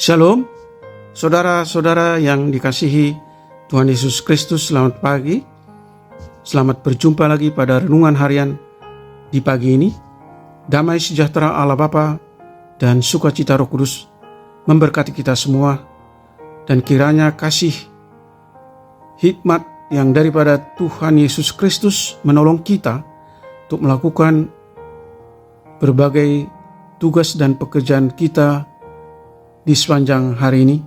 Shalom, saudara-saudara yang dikasihi Tuhan Yesus Kristus, selamat pagi. Selamat berjumpa lagi pada renungan harian di pagi ini. Damai sejahtera Allah Bapa dan sukacita Roh Kudus memberkati kita semua, dan kiranya kasih hikmat yang daripada Tuhan Yesus Kristus menolong kita untuk melakukan berbagai tugas dan pekerjaan kita di sepanjang hari ini.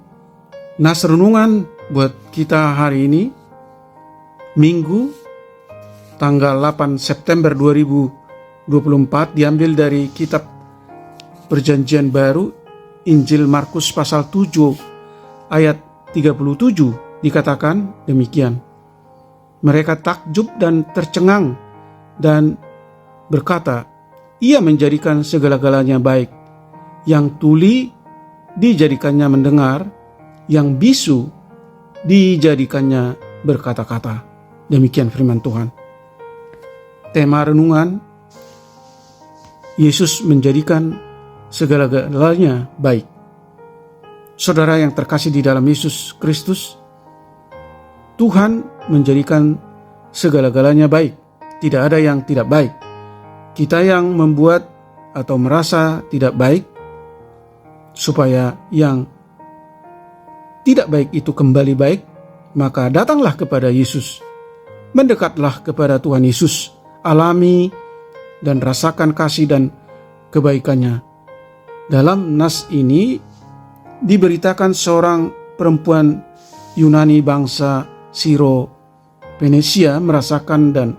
Nas renungan buat kita hari ini, Minggu tanggal 8 September 2024, diambil dari kitab Perjanjian Baru, Injil Markus pasal 7 ayat 37, dikatakan demikian. Mereka takjub dan tercengang dan berkata, "Ia menjadikan segala-galanya baik. Yang tuli dijadikannya mendengar, yang bisu dijadikannya berkata-kata." Demikian firman Tuhan. Tema renungan, Yesus menjadikan segala-galanya baik. Saudara yang terkasih di dalam Yesus Kristus, Tuhan menjadikan segala-galanya baik. Tidak ada yang tidak baik. Kita yang membuat atau merasa tidak baik, supaya yang tidak baik itu kembali baik, maka datanglah kepada Yesus. Mendekatlah kepada Tuhan Yesus. Alami dan rasakan kasih dan kebaikannya. Dalam nas ini diberitakan seorang perempuan Yunani bangsa Siro Venesia merasakan dan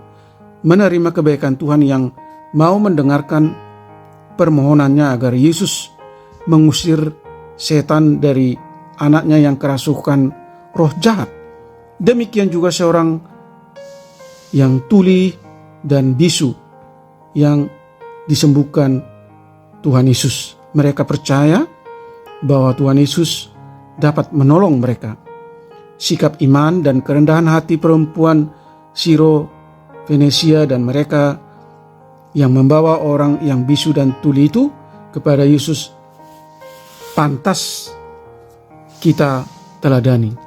menerima kebaikan Tuhan yang mau mendengarkan permohonannya agar Yesus mengusir setan dari anaknya yang kerasukan roh jahat. Demikian juga seorang yang tuli dan bisu yang disembuhkan Tuhan Yesus. Mereka percaya bahwa Tuhan Yesus dapat menolong mereka. Sikap iman dan kerendahan hati perempuan Siro Venesia dan mereka yang membawa orang yang bisu dan tuli itu kepada Yesus pantas kita teladani.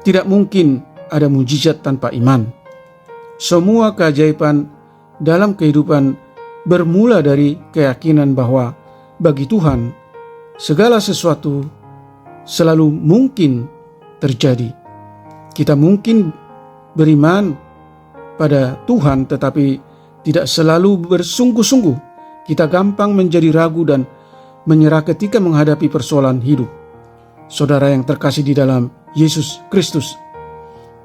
Tidak mungkin ada mujizat tanpa iman. Semua keajaiban dalam kehidupan bermula dari keyakinan bahwa bagi Tuhan segala sesuatu selalu mungkin terjadi. Kita mungkin beriman pada Tuhan tetapi tidak selalu bersungguh-sungguh. Kita gampang menjadi ragu dan menyerah ketika menghadapi persoalan hidup. Saudara yang terkasih di dalam Yesus Kristus,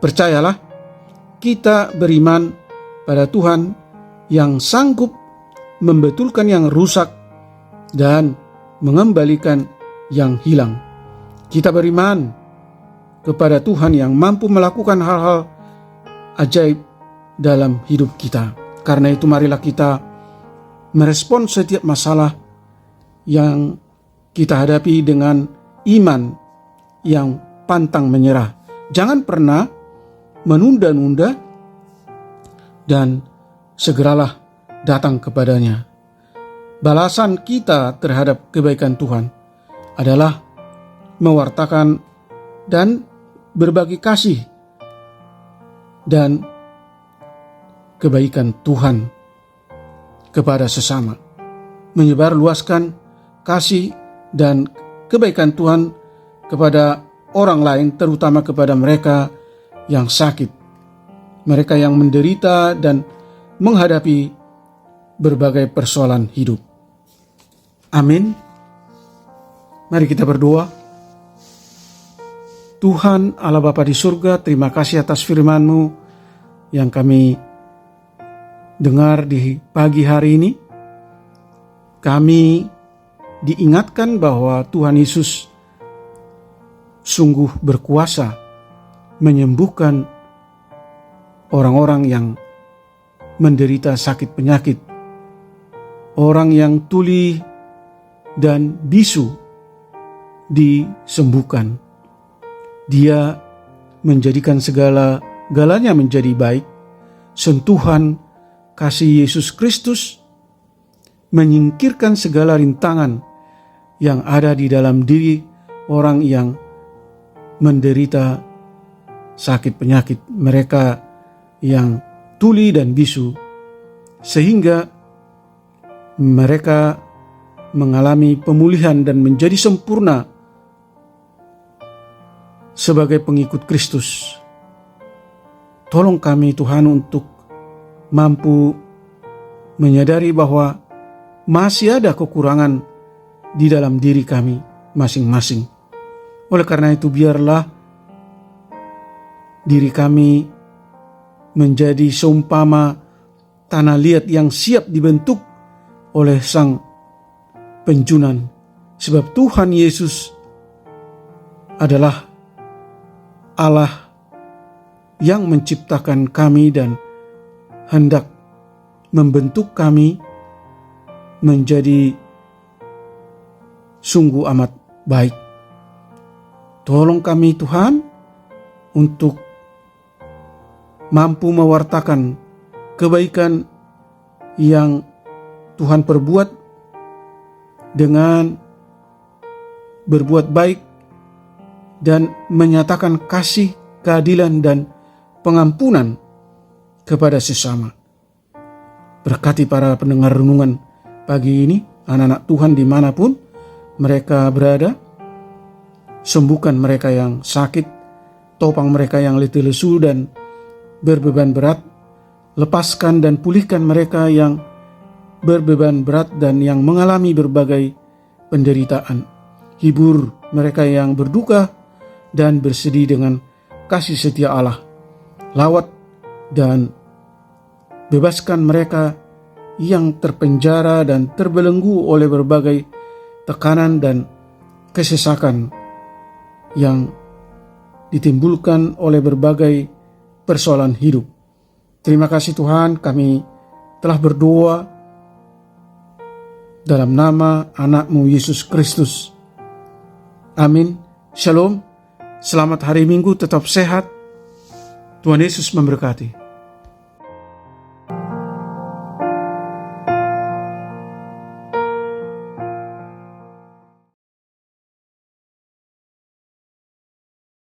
percayalah, kita beriman pada Tuhan yang sanggup membetulkan yang rusak dan mengembalikan yang hilang. Kita beriman kepada Tuhan yang mampu melakukan hal-hal ajaib dalam hidup kita. Karena itu marilah kita merespon setiap masalah yang kita hadapi dengan iman yang pantang menyerah. Jangan pernah menunda-nunda dan segeralah datang kepadanya. Balasan kita terhadap kebaikan Tuhan adalah mewartakan dan berbagi kasih dan kebaikan Tuhan kepada sesama. Menyebarluaskan kasih dan kebaikan Tuhan kepada orang lain, terutama kepada mereka yang sakit, mereka yang menderita dan menghadapi berbagai persoalan hidup. Amin. Mari kita berdoa. Tuhan Allah Bapa di surga, terima kasih atas firman-Mu yang kami dengar di pagi hari ini. Kami diingatkan bahwa Tuhan Yesus sungguh berkuasa menyembuhkan orang-orang yang menderita sakit penyakit, orang yang tuli dan bisu disembuhkan. Dia menjadikan segala-galanya menjadi baik. Sentuhan kasih Yesus Kristus menyingkirkan segala rintangan yang ada di dalam diri orang yang menderita sakit penyakit, mereka yang tuli dan bisu, sehingga mereka mengalami pemulihan dan menjadi sempurna sebagai pengikut Kristus. Tolong kami Tuhan untuk mampu menyadari bahwa masih ada kekurangan di dalam diri kami masing-masing. Oleh karena itu, biarlah diri kami menjadi seumpama tanah liat yang siap dibentuk oleh Sang Penjunan, sebab Tuhan Yesus adalah Allah yang menciptakan kami dan hendak membentuk kami menjadi sungguh amat baik. Tolong kami Tuhan untuk mampu mewartakan kebaikan yang Tuhan perbuat dengan berbuat baik dan menyatakan kasih, keadilan, dan pengampunan kepada sesama. Berkati para pendengar renungan pagi ini, anak-anak Tuhan dimanapun mereka berada. Sembuhkan mereka yang sakit, topang mereka yang letih lesu dan berbeban berat. Lepaskan dan pulihkan mereka yang berbeban berat dan yang mengalami berbagai penderitaan. Hibur mereka yang berduka dan bersedih dengan kasih setia Allah. Lawat dan bebaskan mereka yang terpenjara dan terbelenggu oleh berbagai tekanan dan kesesakan yang ditimbulkan oleh berbagai persoalan hidup. Terima kasih Tuhan, kami telah berdoa dalam nama anak-Mu Yesus Kristus. Amin. Shalom. Selamat hari Minggu, tetap sehat. Tuhan Yesus memberkati.